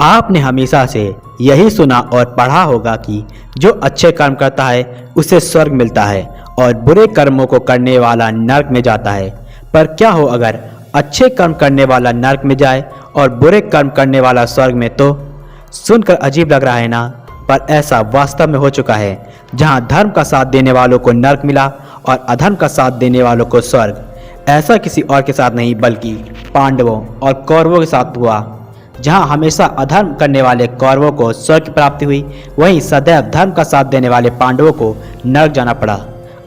आपने हमेशा से यही सुना और पढ़ा होगा कि जो अच्छे कर्म करता है उसे स्वर्ग मिलता है और बुरे कर्मों को करने वाला नरक में जाता है। पर क्या हो अगर अच्छे कर्म करने वाला नरक में जाए और बुरे कर्म करने वाला स्वर्ग में? तो सुनकर अजीब लग रहा है ना, पर ऐसा वास्तव में हो चुका है, जहां धर्म का साथ देने वालों को नरक मिला और अधर्म का साथ देने वालों को स्वर्ग। ऐसा किसी और के साथ नहीं बल्कि पांडवों और कौरवों के साथ हुआ। जहां हमेशा अधर्म करने वाले कौरवों को स्वर्ग की प्राप्ति हुई, वहीं सदैव धर्म का साथ देने वाले पांडवों को नरक जाना पड़ा।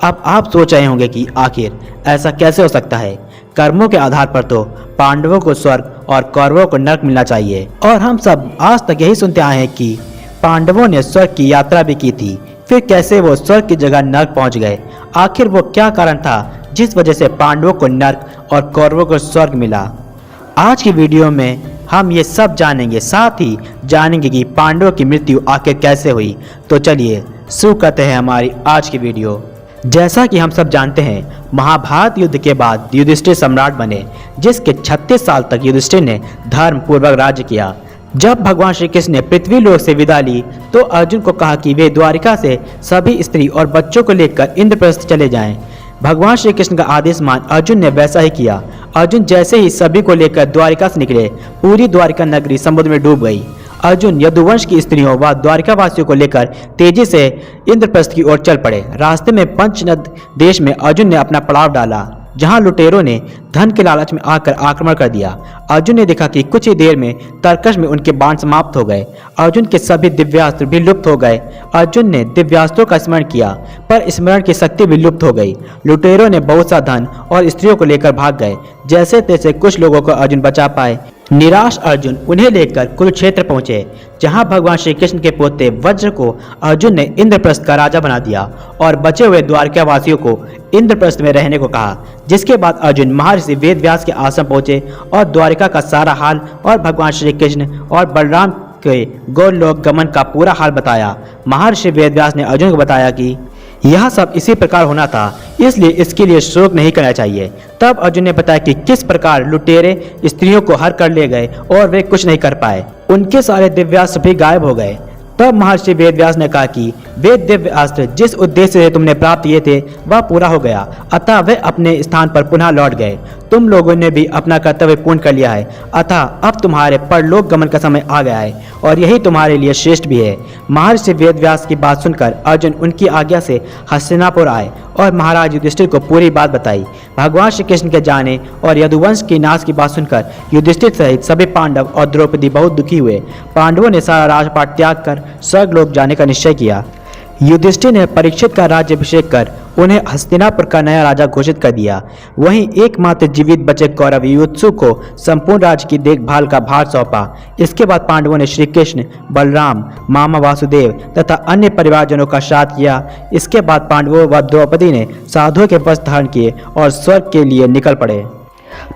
अब आप सोच रहे होंगे कि आखिर ऐसा कैसे हो सकता है। कर्मों के आधार पर तो पांडवों को स्वर्ग और कौरवों को नरक मिलना चाहिए, और हम सब आज तक यही सुनते आए हैं कि पांडवों ने स्वर्ग की यात्रा भी की थी, फिर कैसे वो स्वर्ग की जगह नरक पहुंच गए। आखिर वो क्या कारण था जिस वजह से पांडवों को नरक और कौरवों को स्वर्ग मिला। आज की वीडियो में हम ये सब जानेंगे, साथ ही जानेंगे कि पांडवों की मृत्यु आखिर कैसे हुई। तो चलिए शुरू करते हैं हमारी आज की वीडियो। जैसा कि हम सब जानते हैं, महाभारत युद्ध के बाद युधिष्ठिर सम्राट बने, जिसके 36 साल तक युधिष्ठिर ने धर्म पूर्वक राज्य किया। जब भगवान श्री कृष्ण ने पृथ्वी लोक से विदा ली तो अर्जुन को कहा कि वे द्वारिका से सभी स्त्री और बच्चों को लेकर इंद्रप्रस्थ चले जाएं। भगवान श्री कृष्ण का आदेश मान अर्जुन ने वैसा ही किया। अर्जुन जैसे ही सभी को लेकर द्वारिका से निकले, पूरी द्वारिका नगरी समुद्र में डूब गई। अर्जुन यदुवंश की स्त्रियों व द्वारिका वासियों को लेकर तेजी से इंद्रप्रस्थ की ओर चल पड़े। रास्ते में पंचनद देश में अर्जुन ने अपना पड़ाव डाला, जहां लुटेरों ने धन के लालच में आकर आक्रमण कर दिया। अर्जुन ने देखा कि कुछ ही देर में तरकश में उनके बाण समाप्त हो गए। अर्जुन के सभी दिव्यास्त्र भी लुप्त हो गए। अर्जुन ने दिव्यास्त्रों का स्मरण किया, पर स्मरण की शक्ति भी लुप्त हो गई। लुटेरों ने बहुत सा धन और स्त्रियों को लेकर भाग गए। जैसे तैसे कुछ लोगों को अर्जुन बचा पाए। निराश अर्जुन उन्हें लेकर कुरुक्षेत्र पहुंचे, जहां भगवान श्री कृष्ण के पोते वज्र को अर्जुन ने इंद्रप्रस्थ का राजा बना दिया और बचे हुए द्वारका वासियों को इंद्रप्रस्थ में रहने को कहा। जिसके बाद अर्जुन महर्षि वेदव्यास के आश्रम पहुंचे और द्वारिका का सारा हाल और भगवान श्री कृष्ण और बलराम के गोलोक गमन का पूरा हाल बताया। महर्षि वेदव्यास ने अर्जुन को बताया कि यह सब इसी प्रकार होना था, इसलिए इसके लिए शोक नहीं करना चाहिए। तब अर्जुन ने बताया कि किस प्रकार लुटेरे स्त्रियों को हर कर ले गए और वे कुछ नहीं कर पाए, उनके सारे दिव्यास्त्र भी गायब हो गए। तब महर्षि वेदव्यास ने कहा कि वे दिव्य अस्त्र जिस उद्देश्य से तुमने प्राप्त किए थे वह पूरा हो गया, अतः वे अपने स्थान पर पुनः लौट गए। तुम लोगों ने भी अपना कर्तव्य पूर्ण कर लिया है, अतः अब तुम्हारे परलोक गमन का समय आ गया है और यही तुम्हारे लिए श्रेष्ठ भी है। महर्षि वेदव्यास की बात सुनकर अर्जुन उनकी आज्ञा से हस्तिनापुर आए और महाराज युधिष्ठिर को पूरी बात बताई। भगवान श्री कृष्ण के जाने और यदुवंश के नाश की बात सुनकर युधिष्ठिर सहित सभी पांडव और द्रौपदी बहुत दुखी हुए। पांडवों ने सारा राजपाट त्याग कर स्वर्गलोक जाने का निश्चय किया। युधिष्ठिर ने परीक्षित का राज्याभिषेक कर उन्हें हस्तिनापुर का नया राजा घोषित कर दिया। वहीं एकमात्र जीवित बचे कौरव युयुत्सु को संपूर्ण राज्य की देखभाल का भार सौंपा। इसके बाद पांडवों ने श्री कृष्ण, बलराम, मामा वासुदेव तथा अन्य परिवारजनों का श्राद्ध किया। इसके बाद पांडवों व द्रौपदी ने साधुओं के वस्त्र धारण किए और स्वर्ग के लिए निकल पड़े।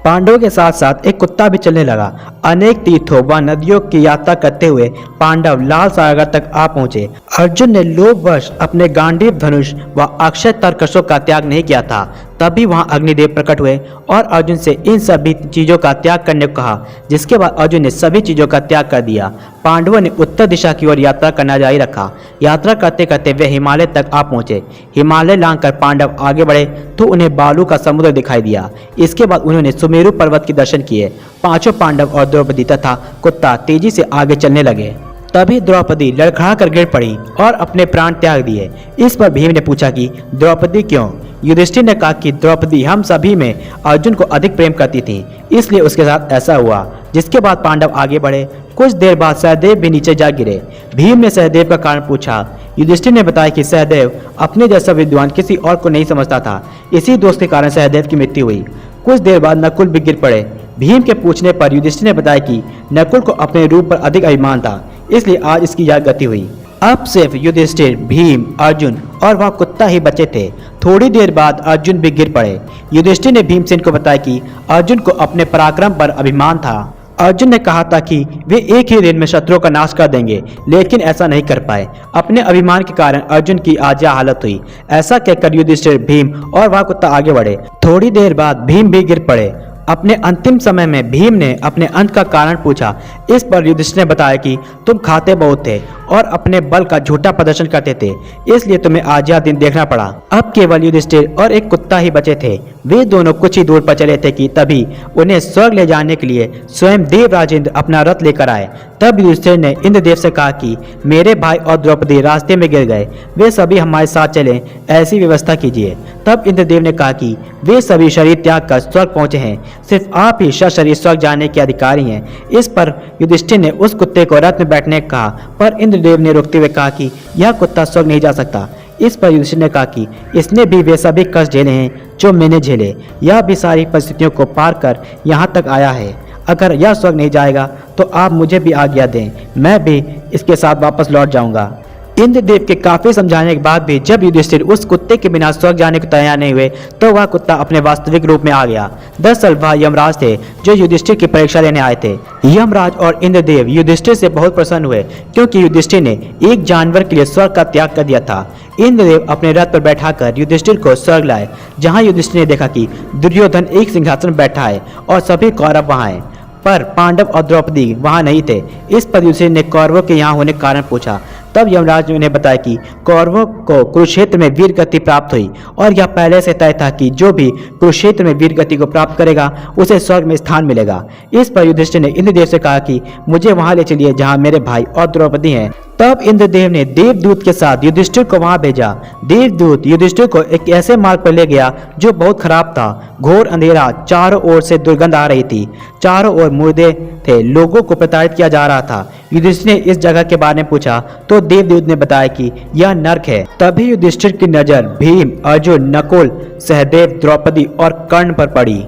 पांडवों के साथ साथ एक कुत्ता भी चलने लगा। अनेक तीर्थों व नदियों की यात्रा करते हुए पांडव लाल सागर तक आ पहुंचे। अर्जुन ने लोभवश अपने गांडीव धनुष व अक्षय तरकशों का त्याग नहीं किया था। तभी वहां अग्निदेव प्रकट हुए और अर्जुन से इन सभी चीजों का त्याग करने को कहा। जिसके बाद अर्जुन ने सभी चीजों का त्याग कर दिया। पांडवों ने उत्तर दिशा की ओर यात्रा करना जारी रखा। यात्रा करते करते वे हिमालय तक आ पहुंचे। हिमालय लांघकर पांडव आगे बढ़े तो उन्हें बालू का समुद्र दिखाई दिया। इसके बाद उन्होंने सुमेरु पर्वत के दर्शन किए। पांचों पांडव और द्रौपदी तथा कुत्ता तेजी से आगे चलने लगे। तभी द्रौपदी लड़खड़ा कर गिर पड़ी और अपने प्राण त्याग दिए। इस पर भीम ने पूछा कि द्रौपदी क्यों? युधिष्ठिर ने कहा कि द्रौपदी हम सभी में अर्जुन को अधिक प्रेम करती थी, इसलिए उसके साथ ऐसा हुआ। जिसके बाद पांडव आगे बढ़े। कुछ देर बाद सहदेव भी नीचे जा गिरे। भीम ने सहदेव का कारण पूछा। युधिष्ठिर ने बताया कि सहदेव अपने जैसा विद्वान किसी और को नहीं समझता था, इसी दोष के कारण सहदेव की मृत्यु हुई। कुछ देर बाद नकुल भी गिर पड़े। भीम के पूछने पर युधिष्ठिर ने बताया कि नकुल को अपने रूप पर अधिक अभिमान था, इसलिए आज इसकी यह गति हुई। अब सिर्फ युधिष्ठिर, भीम, अर्जुन और वह कुत्ता ही बचे थे। थोड़ी देर बाद अर्जुन भी गिर पड़े। युधिष्ठिर ने भीमसेन को बताया कि अर्जुन को अपने पराक्रम पर अभिमान था। अर्जुन ने कहा था कि वे एक ही दिन में शत्रुओं का नाश कर देंगे, लेकिन ऐसा नहीं कर पाए। अपने अभिमान के कारण अर्जुन की आज यह हालत हुई। ऐसा कहकर युधिष्ठिर, भीम और वह कुत्ता आगे बढ़े। थोड़ी देर बाद भीम भी गिर पड़े। अपने अंतिम समय में भीम ने अपने अंत का कारण पूछा। इस पर युधिष्ठिर ने बताया कि तुम खाते बहुत थे और अपने बल का झूठा प्रदर्शन करते थे, इसलिए तुम्हें आज यह दिन देखना पड़ा। अब केवल युधिष्ठिर और एक कुत्ता ही बचे थे। वे दोनों कुछ ही दूर पर चले थे कि तभी उन्हें स्वर्ग ले जाने के लिए स्वयं देवराज इंद्र अपना रथ लेकर आए। तब युधिष्ठिर ने इंद्रदेव से कहा कि मेरे भाई और द्रौपदी रास्ते में गिर गए, वे सभी हमारे साथ चलें, ऐसी व्यवस्था कीजिए। तब इंद्रदेव ने कहा कि वे सभी शरीर त्याग कर स्वर्ग पहुंचे हैं, सिर्फ आप ही सशरीर स्वर्ग जाने के अधिकारी हैं। इस पर युधिष्ठिर ने उस कुत्ते को रथ में बैठने कहा, पर इंद्रदेव ने रोकते हुए कहा कि यह कुत्ता स्वर्ग नहीं जा सकता। इस पर युधिष्ठिर ने कहा कि इसने भी वे सभी कष्ट झेले हैं जो मैंने झेले, यह भी सारी परिस्थितियों को पार कर यहाँ तक आया है। अगर यह स्वर्ग नहीं जाएगा तो आप मुझे भी आज्ञा दें, मैं भी इसके साथ वापस लौट जाऊंगा। इंद्रदेव के काफी समझाने के बाद भी जब युधिष्ठिर उस कुत्ते के बिना स्वर्ग जाने को तैयार नहीं हुए तो वह कुत्ता अपने वास्तविक रूप में आ गया। दरअसल वह यमराज थे जो युधिष्ठिर की परीक्षा लेने आए थे। यमराज और इंद्रदेव युधिष्ठिर से बहुत प्रसन्न हुए क्योंकि युधिष्ठिर ने एक जानवर के लिए स्वर्ग का त्याग कर दिया था। इंद्रदेव अपने रथ पर बैठाकर युधिष्ठिर को स्वर्ग लाए, जहाँ युधिष्ठिर ने देखा कि दुर्योधन एक सिंहासन बैठा है और सभी कौरव वहाँ हैं, पर पांडव और द्रौपदी वहां नहीं थे। इस पर युधिष्ठिर ने कौरवों के यहाँ होने का कारण पूछा। तब यमराज ने उन्हें बताया कि कौरवों को कुरुक्षेत्र में वीर गति प्राप्त हुई और यह पहले से तय था कि जो भी कुरुक्षेत्र में वीर गति को प्राप्त करेगा उसे स्वर्ग में स्थान मिलेगा। इस पर युधिष्ठिर ने इंद्रदेव से कहा कि मुझे वहां ले चलिए जहां मेरे भाई और द्रौपदी हैं। तब इंद्रदेव ने देवदूत के साथ युधिष्ठिर को वहां भेजा। देवदूत युधिष्ठिर को एक ऐसे मार्ग पर ले गया जो बहुत खराब था। घोर अंधेरा, चारों ओर से दुर्गंध आ रही थी, चारों ओर मुर्दे थे, लोगों को प्रताड़ित किया जा रहा था। युधिष्ठिर ने इस जगह के बारे में पूछा तो देवदूत ने बताया कि यह नरक है। तभी युधिष्ठिर की नजर भीम, अर्जुन, नकुल, सहदेव, द्रौपदी और कर्ण पर पड़ी।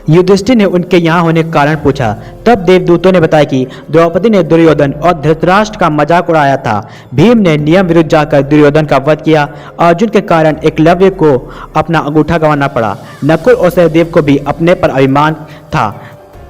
युधिष्ठिर ने उनके यहाँ होने का कारण पूछा। तब देवदूतों ने बताया कि द्रौपदी ने दुर्योधन और धृतराष्ट्र का मजाक उड़ाया था। भीम ने नियम विरुद्ध जाकर दुर्योधन का वध किया। अर्जुन के कारण एकलव्य को अपना अंगूठा गंवाना पड़ा। नकुल और सहदेव को भी अपने पर अभिमान था।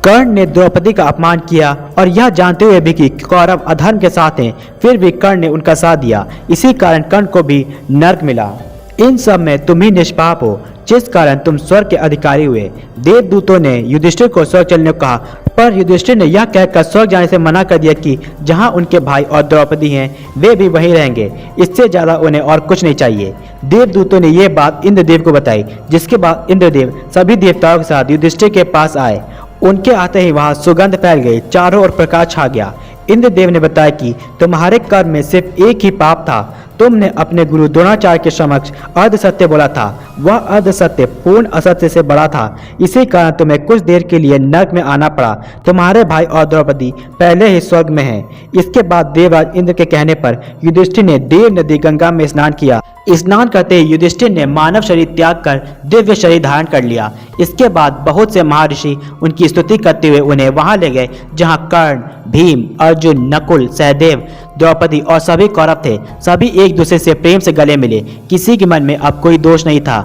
कर्ण ने द्रौपदी का अपमान किया और यह जानते हुए भी कि कौरव अधर्म के साथ हैं, फिर भी कर्ण ने उनका साथ दिया। इसी कारण कर्ण को भी नरक मिला। इन सब में तुम ही निष्पाप हो, जिस कारण तुम स्वर्ग के अधिकारी हुए। देवदूतों ने युधिष्ठिर को स्वर्ग चलने को कहा, पर युधिष्ठिर ने यह कहकर स्वर्ग जाने से मना कर दिया कि जहां उनके भाई और द्रौपदी हैं वे भी वहीं रहेंगे, इससे ज्यादा उन्हें और कुछ नहीं चाहिए। देवदूतों ने यह बात इंद्रदेव को बताई, जिसके बाद इंद्रदेव सभी देवताओं के साथ युधिष्ठिर के पास आए। उनके आते ही वहां सुगंध फैल गई, चारों ओर प्रकाश छा गया। इंद्रदेव ने बताया कि तुम्हारे कर्म में सिर्फ एक ही पाप था। तुमने अपने गुरु द्रोणाचार्य के समक्ष अर्ध सत्य बोला था, वह अर्ध सत्य पूर्ण असत्य से बड़ा था। इसी कारण तुम्हें कुछ देर के लिए नरक में आना पड़ा। तुम्हारे भाई और द्रौपदी पहले ही स्वर्ग में हैं। इसके बाद देवराज इंद्र के कहने पर युधिष्ठिर ने देव नदी गंगा में स्नान किया। स्नान करते ही युधिष्ठिर ने मानव शरीर त्याग कर दिव्य शरीर धारण कर लिया। इसके बाद बहुत से महर्षि उनकी स्तुति करते हुए उन्हें वहां ले गए जहां कर्ण, भीम, अर्जुन, नकुल, सहदेव, द्रौपदी और सभी कौरव थे। सभी एक दूसरे से प्रेम से गले मिले, किसी के मन में अब कोई दोष नहीं था।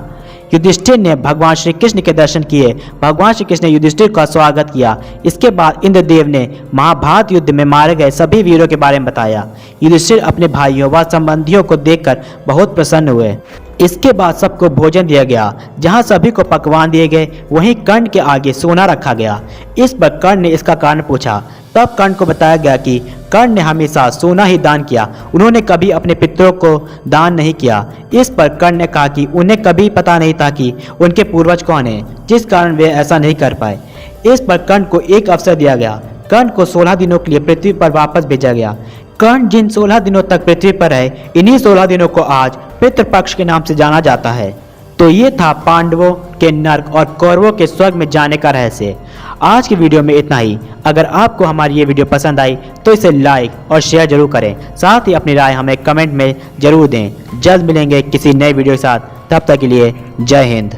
युधिष्ठिर ने भगवान श्री कृष्ण के दर्शन किए। भगवान श्री कृष्ण ने युधिष्ठिर का स्वागत किया। इसके बाद इंद्रदेव ने महाभारत युद्ध में मारे गए सभी वीरों के बारे में बताया। युधिष्ठिर अपने भाइयों व संबंधियों को देखकर बहुत प्रसन्न हुए। इसके बाद सबको भोजन दिया गया। जहां सभी को पकवान दिए गए वहीं कर्ण के आगे सोना रखा गया। इस पर कर्ण ने इसका कारण पूछा। तब कर्ण को बताया गया कि कर्ण ने हमेशा सोना ही दान किया, उन्होंने कभी अपने पितरों को दान नहीं किया। इस पर कर्ण ने कहा कि उन्हें कभी पता नहीं था कि उनके पूर्वज कौन हैं, जिस कारण वे ऐसा नहीं कर पाए। इस पर कर्ण को एक अवसर दिया गया। कर्ण को 16 दिनों के लिए पृथ्वी पर वापस भेजा गया। कर्ण जिन 16 दिनों तक पृथ्वी पर रहे, इन्हीं 16 दिनों को आज पितृपक्ष के नाम से जाना जाता है। तो ये था पांडवों के नरक और कौरवों के स्वर्ग में जाने का रहस्य। आज की वीडियो में इतना ही। अगर आपको हमारी ये वीडियो पसंद आई तो इसे लाइक और शेयर जरूर करें, साथ ही अपनी राय हमें कमेंट में जरूर दें। जल्द मिलेंगे किसी नए वीडियो के साथ, तब तक के लिए जय हिंद।